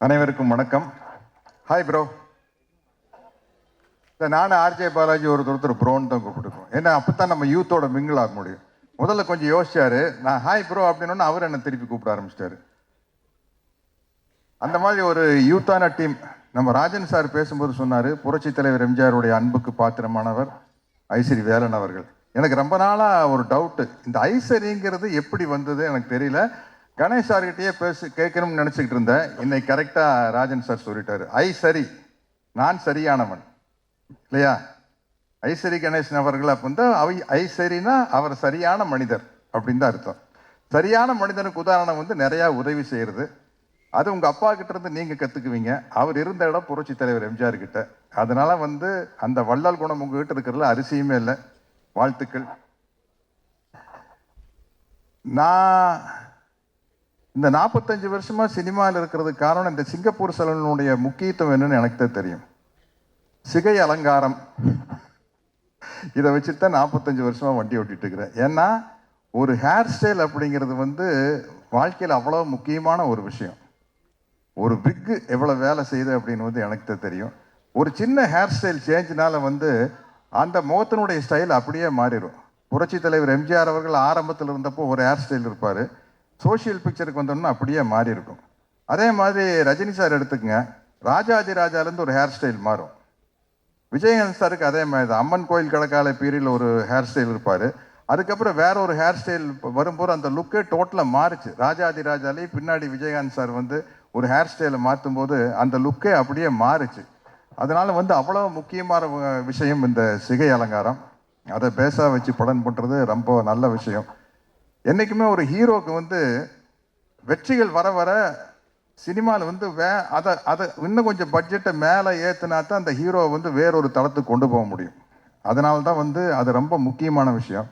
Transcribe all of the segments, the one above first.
அனைவருக்கும் வணக்கம். Hi bro. நானும் ஆர்ஜே பாலாஜி ஒருத்தர் ப்ரோன்னு தான் கூப்பிட்டுருக்கோம். ஏன்னா அப்போத்தான் நம்ம யூத்தோட மிங்கிள் ஆக முடியும். முதல்ல கொஞ்சம் யோசிச்சாரு, நான் ஹாய் ப்ரோ அப்படின்னு அவர் என்ன திருப்பி கூப்பிட ஆரம்பிச்சிட்டாரு. அந்த மாதிரி ஒரு யூத்தான டீம். நம்ம ராஜன் சார் பேசும்போது சொன்னார், புரட்சி தலைவர் எம்ஜிஆருடைய அன்புக்கு பாத்திரமானவர் ஐசரி வேலன் அவர்கள். எனக்கு ரொம்ப நாளாக ஒரு டவுட்டு, இந்த ஐசரிங்கிறது எப்படி வந்தது எனக்கு தெரியல. கணேஷ் சார்கிட்டயே கேட்கணும்னு நினச்சிக்கிட்டு இருந்தேன். இன்னைக்கு கரெக்டாக ராஜன் சார் சொல்லிட்டாரு, சரி, நான் சரியானவன் இல்லையா. ஐசரி கணேசன் அவர்கள் அப்போ வந்து ஐசரினா அவர் சரியான மனிதர் அப்படின்னு தான் அர்த்தம். சரியான மனிதனுக்கு உதாரணம் வந்து நிறையா உதவி செய்கிறது. அது உங்கள் அப்பா கிட்ட இருந்து நீங்கள் கற்றுக்குவீங்க. அவர் இருந்த இடம் புரட்சி தலைவர் எம்ஜிஆர் கிட்ட. அதனால வந்து அந்த வள்ளல் குணம் உங்ககிட்ட இருக்கிறதுல அரிசியுமே இல்லை. வாழ்த்துக்கள். நான் இந்த 45 வருஷமா சினிமாவில் இருக்கிறதுக்கு காரணம் இந்த சிங்கப்பூர் சலூனுடைய முக்கியத்துவம் என்னன்னு எனக்கு தான் தெரியும். சிகை அலங்காரம் இதை வச்சுட்டு தான் 45 வருஷமா வண்டி ஓட்டிட்டு இருக்கிறேன். ஏன்னா ஒரு ஹேர் ஸ்டைல் அப்படிங்கிறது வந்து வாழ்க்கையில் அவ்வளோ முக்கியமான ஒரு விஷயம். ஒரு விக்கு எவ்வளோ வேலை செய்யுது அப்படின்னு வந்து எனக்கு தான் தெரியும். ஒரு சின்ன ஹேர் ஸ்டைல் சேஞ்சினால வந்து அந்த முகத்தினுடைய ஸ்டைல் அப்படியே மாறிடும். புரட்சி தலைவர் எம்ஜிஆர் அவர்கள் ஆரம்பத்தில் இருந்தப்போ ஒரு ஹேர் ஸ்டைல் இருப்பார், சோஷியல் பிக்சருக்கு வந்தோம்னா அப்படியே மாறி இருக்கும். அதே மாதிரி ரஜினி சார் எடுத்துக்கங்க, ராஜாதி ராஜாலேருந்து ஒரு ஹேர் ஸ்டைல் மாறும். விஜயகாந்த் சாருக்கு அதே மாதிரி தான். அம்மன் கோயில் கடற்கால பீரியடில் ஒரு ஹேர் ஸ்டைல் இருப்பார், அதுக்கப்புறம் வேற ஒரு ஹேர் ஸ்டைல் வரும்போது அந்த லுக்கே டோட்டலாக மாறிச்சு. ராஜாதி ராஜாலே பின்னாடி விஜயகாந்த் சார் வந்து ஒரு ஹேர் ஸ்டைலை மாற்றும் போது அந்த லுக்கே அப்படியே மாறிச்சு. அதனால வந்து அவ்வளோ முக்கியமான விஷயம் இந்த சிகை அலங்காரம். அதை பேச வச்சு படம் பண்ணுறது ரொம்ப நல்ல விஷயம். என்றைக்குமே ஒரு ஹீரோக்கு வந்து வெற்றிகள் வர வர சினிமாவில் வந்து அதை இன்னும் கொஞ்சம் பட்ஜெட்டை மேலே ஏற்றுனா தான் அந்த ஹீரோவை வந்து வேறொரு தளத்துக்கு கொண்டு போக முடியும். அதனால தான் வந்து அது ரொம்ப முக்கியமான விஷயம்.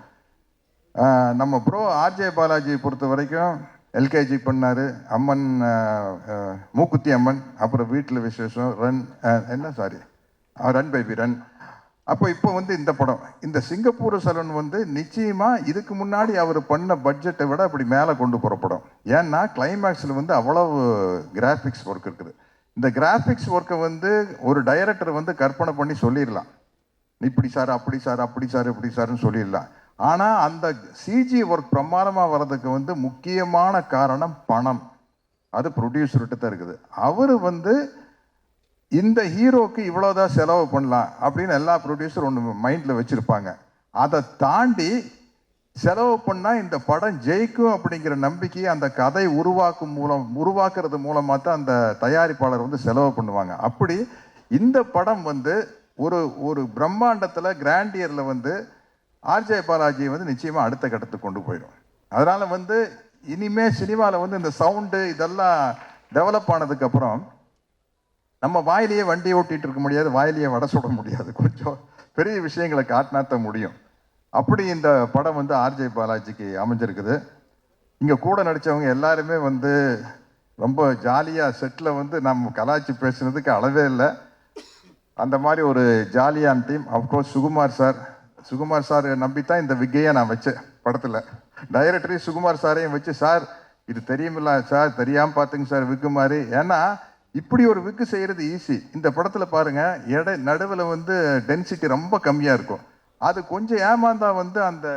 நம்ம ப்ரோ ஆர்ஜே பாலாஜி பொறுத்த வரைக்கும் எல்கேஜி பண்ணார், அம்மன் மூக்குத்தி அம்மன், அப்புறம் வீட்டில் விசேஷம், ரன் பேபி ரன். இப்போ வந்து இந்த படம், இந்த சிங்கப்பூர் சலூன் வந்து நிச்சயமாக இதுக்கு முன்னாடி அவர் பண்ண பட்ஜெட்டை விட அப்படி மேலே கொண்டு போகிற படம். ஏன்னா கிளைமேக்ஸில் வந்து அவ்வளவு கிராஃபிக்ஸ் ஒர்க் இருக்குது. இந்த கிராஃபிக்ஸ் ஒர்க்கை வந்து ஒரு டைரக்டர் வந்து கற்பனை பண்ணி சொல்லிடலாம், இப்படி சார் அப்படி சார் அப்படி சார் இப்படி சார்னு சொல்லிடலாம். ஆனால் அந்த சிஜி ஒர்க் பிரமாதமாக வர்றதுக்கு வந்து முக்கியமான காரணம் பணம். அது ப்ரொடியூசர்கிட்ட தான் இருக்குது. அவர் வந்து இந்த ஹீரோக்கு இவ்வளோதான் செலவு பண்ணலாம் அப்படின்னு எல்லா ப்ரொடியூசர் ஒன்று மைண்டில் வச்சுருப்பாங்க. அதை தாண்டி செலவு பண்ணால் இந்த படம் ஜெயிக்கும் அப்படிங்கிற நம்பிக்கையை அந்த கதை உருவாக்குறது மூலமாக தான் அந்த தயாரிப்பாளர் வந்து செலவு பண்ணுவாங்க. அப்படி இந்த படம் வந்து ஒரு ஒரு பிரம்மாண்டத்தில் கிராண்டியரில் வந்து ஆர்ஜே பாலாஜி வந்து நிச்சயமாக அடுத்த கட்டத்துக்கு கொண்டு போயிடும். அதனால் வந்து இனிமே சினிமாவில் வந்து இந்த சவுண்டு இதெல்லாம் டெவலப் ஆனதுக்கப்புறம் நம்ம வாயிலேயே வண்டி ஓட்டிகிட்டு இருக்க முடியாது, வாயிலேயே வடை சுட முடியாது. கொஞ்சம் பெரிய விஷயங்களை காட்டினாத்த முடியும். அப்படி இந்த படம் வந்து ஆர்ஜே பாலாஜிக்கு அமைஞ்சிருக்குது. இங்கே கூட நடித்தவங்க எல்லாருமே வந்து ரொம்ப ஜாலியாக செட்டில் வந்து நம்ம கலாய்ச்சி பேசுனதுக்கு அளவே இல்லை. அந்த மாதிரி ஒரு ஜாலியான டீம். அஃப்கோர்ஸ் சுகுமார் சார் நம்பித்தான் இந்த விக்கையை நான் வச்சேன் படத்தில். டைரக்டரி சுகுமார் சாரையும் வச்சு, சார் இது தெரியுமில்ல சார், தெரியாமல் பார்த்துங்க சார் விக்கு மாதிரி. ஏன்னா இப்படி ஒரு விக்கு செய்கிறது ஈஸி. இந்த படத்தில் பாருங்கள், நடுவில் வந்து டென்சிட்டி ரொம்ப கம்மியாக இருக்கும். அது கொஞ்சம் ஏமாந்தா வந்து அந்த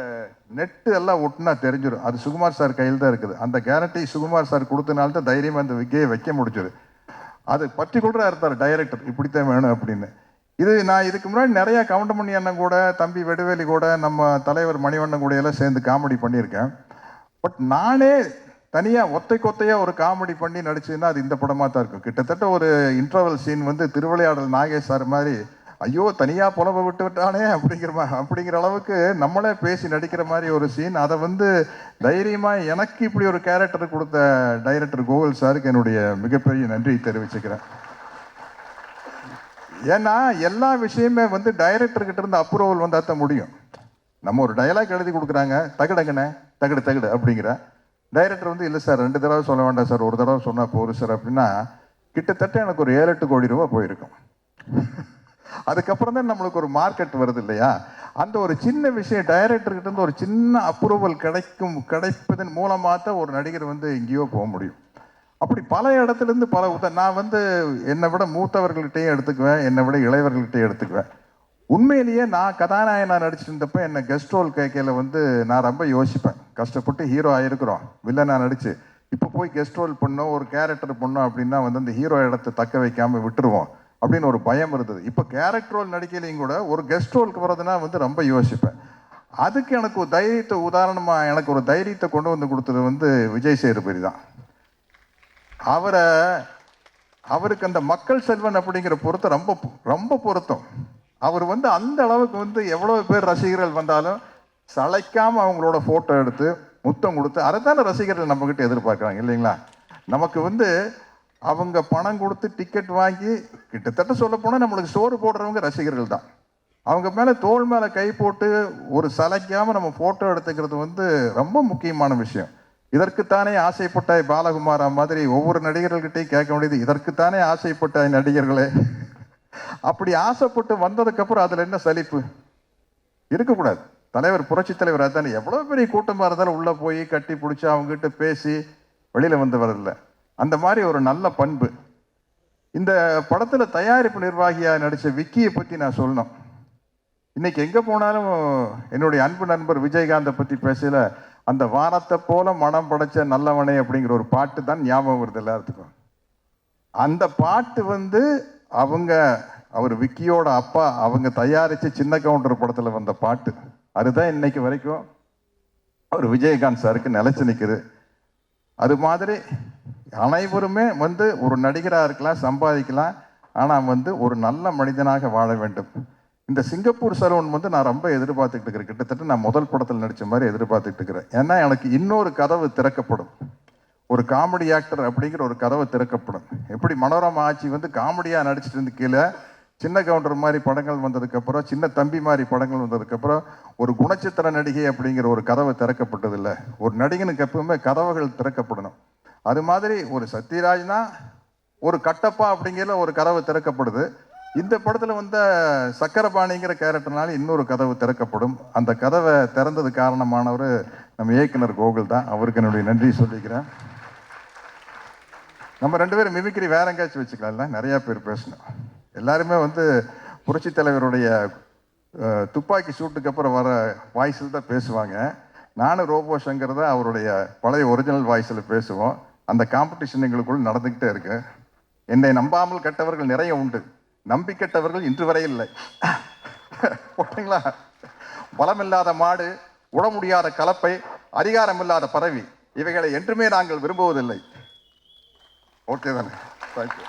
நெட்டு எல்லாம் ஒட்டுனா தெரிஞ்சிடும். அது சுகுமார் சார் கையில் தான் இருக்குது. அந்த கேரண்டி சுகுமார் சார் கொடுத்தனால தான் தைரியமாக அந்த விக்கையை வைக்க முடிஞ்சது. அது பர்டிகுலராக இருந்தார் டைரக்டர், இப்படித்தான் வேணும் அப்படின்னு. நான் இதுக்கு முன்னாடி நிறையா கவுண்டமணி அண்ணன் கூட, தம்பி வெடுவேலி கூட, நம்ம தலைவர் மணிவண்ணன் கூட எல்லாம் சேர்ந்து காமெடி பண்ணியிருக்கேன். பட் நானே தனியாக ஒத்தையாக ஒரு காமெடி பண்ணி நடிச்சதுன்னா அது இந்த படமாக தான் இருக்கும். கிட்டத்தட்ட ஒரு இன்டர்வல் சீன் வந்து திருவிளையாடல் நாகேஷ் சார் மாதிரி, ஐயோ தனியாக புலவை விட்டானே அப்படிங்கிற அளவுக்கு நம்மளே பேசி நடிக்கிற மாதிரி ஒரு சீன். அதை வந்து தைரியமாக எனக்கு இப்படி ஒரு கேரக்டர் கொடுத்த டைரக்டர் கோகுல் சாருக்கு என்னுடைய மிகப்பெரிய நன்றி தெரிவிச்சுக்கிறேன். ஏன்னா எல்லா விஷயமே வந்து டைரக்டர்கிட்ட இருந்து அப்ரூவல் வந்தால் தான் முடியும். நம்ம ஒரு டயலாக் எழுதி கொடுக்குறாங்க, தகுடங்கண்ணே தகுடு அப்படிங்கிற டைரக்டர் வந்து இல்லை சார் 2 தடவை சொல்ல வேண்டாம் சார், ஒரு தடவை சொன்னால் போதும் சார் அப்படின்னா கிட்டத்தட்ட எனக்கு ஒரு 7-8 கோடி ரூபா போயிருக்கும். அதுக்கப்புறம் தான் நம்மளுக்கு ஒரு மார்க்கெட் வருது இல்லையா. அந்த ஒரு சின்ன விஷயம் டைரக்டர்கிட்ட இருந்து ஒரு சின்ன அப்ரூவல் கிடைப்பதன் மூலமாக தான் ஒரு நடிகர் வந்து எங்கேயோ போக முடியும். அப்படி பல இடத்துல இருந்து நான் வந்து என்னை விட மூத்தவர்கள்கிட்டையும் எடுத்துக்குவேன், என்னை விட இளையவர்கள்கிட்டையும் எடுத்துக்குவேன். உண்மையிலேயே நான் கதாநாயகனா நடிச்சிட்டு இருந்தப்ப என்ன கெஸ்ட் ரோல் கேட்கல வந்து நான் ரொம்ப யோசிப்பேன். கஷ்டப்பட்டு ஹீரோ ஆயிருக்கிறோம், வில்லனா நடிச்சு இப்போ போய் கெஸ்ட் ரோல் பண்ணோம், ஒரு கேரக்டர் பண்ணோம் அப்படின்னா வந்து அந்த ஹீரோ இடத்தை தக்க வைக்காம விட்டுருவோம் அப்படின்னு ஒரு பயம் இருந்தது. இப்போ கேரக்டர் ரோல் நடிக்கலையும் கூட ஒரு கெஸ்ட் ரோலுக்கு வர்றதுனா வந்து ரொம்ப யோசிப்பேன். அதுக்கு எனக்கு ஒரு தைரியத்தை உதாரணமாக எனக்கு ஒரு தைரியத்தை கொண்டு வந்து கொடுத்தது வந்து விஜய் சேதுபதி தான். அவருக்கு அந்த மக்கள் செல்வன் அப்படிங்கிற பொருத்தம் ரொம்ப ரொம்ப பொருத்தம். அவர் வந்து அந்த அளவுக்கு வந்து எவ்வளவு பேர் ரசிகர்கள் வந்தாலும் சளைக்காம அவங்களோட போட்டோ எடுத்து முத்தம் கொடுத்து அதைத்தான ரசிகர்கள் நம்ம கிட்ட எதிர்பார்க்குறாங்க இல்லைங்களா? நமக்கு வந்து அவங்க பணம் கொடுத்து டிக்கெட் வாங்கி கிட்டத்தட்ட சொல்ல போனால் நம்மளுக்கு சோறு போடுறவங்க ரசிகர்கள் தான். அவங்க மேலே தோல் மேலே கை போட்டு ஒரு சளைக்காம நம்ம போட்டோ எடுத்துக்கிறது வந்து ரொம்ப முக்கியமான விஷயம். இதற்குத்தானே ஆசைப்பட்டாய் பாலகுமாரா மாதிரி ஒவ்வொரு நடிகர்கள்கிட்டையும் கேட்க வேண்டியது, இதற்குத்தானே ஆசைப்பட்டாய் நடிகர்களே. அப்படி ஆசைப்பட்டு வந்ததுக்கு அப்புறம் அதுல என்ன சலிப்பு இருக்கக்கூடாது. தலைவர் புரட்சி தலைவர் அதானே எவ்வளவு பெரிய கூட்டமா இருந்தாலும் உள்ள போய் கட்டி பிடிச்சி அவங்க கிட்ட பேசி வெளியில வந்து வரல. அந்த மாதிரி ஒரு நல்ல பண்பு. இந்த படத்துல தயாரிப்பு நிர்வாகியா நடிச்ச விக்கியை பத்தி நான் சொல்லணும். இன்னைக்கு எங்க போனாலும் என்னுடைய அன்பு நண்பர் விஜயகாந்தை பத்தி பேசல அந்த வானத்தை போல மனம் படைச்ச நல்லவனே அப்படிங்கிற ஒரு பாட்டு தான் ஞாபகம் வருது எல்லாத்துக்கும். அந்த பாட்டு வந்து அவர் விக்கியோட அப்பா அவங்க தயாரிச்சு சின்ன கவுண்டர் படத்துல வந்த பாட்டு. அதுதான் இன்னைக்கு வரைக்கும் அவர் விஜயகாந்த் சாருக்கு நிலைச்சு நிற்குது. அது மாதிரி அனைவருமே வந்து ஒரு நடிகராக இருக்கலாம், சம்பாதிக்கலாம், ஆனால் வந்து ஒரு நல்ல மனிதனாக வாழ வேண்டும். இந்த சிங்கப்பூர் சலூன் வந்து நான் ரொம்ப எதிர்பார்த்துக்கிட்டு இருக்கிறேன். கிட்டத்தட்ட நான் முதல் படத்தில் நடித்த மாதிரி எதிர்பார்த்துக்கிட்டு இருக்கிறேன். ஏன்னா எனக்கு இன்னொரு கதவு திறக்கப்படும். ஒரு காமெடி ஆக்டர் அப்படிங்கிற ஒரு கதவை திறக்கப்படும். எப்படி மனோரமா ஆட்சி வந்து காமெடியாக நடிச்சிட்டு இருந்து கீழே சின்ன கவுண்டர் மாதிரி படங்கள் வந்ததுக்கப்புறம், சின்ன தம்பி மாதிரி படங்கள் வந்ததுக்கப்புறம் ஒரு குணச்சித்திர நடிகை அப்படிங்கிற ஒரு கதவை திறக்கப்பட்டதில்லை. ஒரு நடிகனுக்கு எப்பவுமே கதவுகள் திறக்கப்படணும். அது மாதிரி ஒரு சத்யராஜ்னா ஒரு கட்டப்பா அப்படிங்கிற ஒரு கதவு திறக்கப்படுது. இந்த படத்தில் வந்த சக்கரபாணிங்கிற கேரக்டர்னால இன்னொரு கதவு திறக்கப்படும். அந்த கதவை திறந்தது காரணமானவர் நம்ம இயக்குனர் கோகுல் தான். அவருக்கு என்னுடைய நன்றி சொல்லிக்கிறேன். நம்ம 2 பேரும் மிமிக்ரி வேற எங்கேயாச்சும் வச்சுக்கலாம்ல, நிறையா பேர் பேசணும். எல்லாருமே வந்து புரட்சி தலைவருடைய துப்பாக்கி சூட்டுக்கு அப்புறம் வர வாய்ஸில் தான் பேசுவாங்க. நானும் ரோபோ சங்கர் தான் அவருடைய பழைய ஒரிஜினல் வாய்ஸில் பேசுவோம். அந்த காம்படிஷன் எங்களுக்குள்ள நடந்துக்கிட்டே இருக்கு. என்னை நம்பாமல் கெட்டவர்கள் நிறைய உண்டு, நம்பி கெட்டவர்கள் இன்று வரை இல்லை. ஓகேங்களா? பலமில்லாத மாடு, உட முடியாத கலப்பை, அதிகாரம் இல்லாத பறவை, இவைகளை என்றுமே நாங்கள் விரும்புவதில்லை. ஓகே தானே? தேங்க்யூ.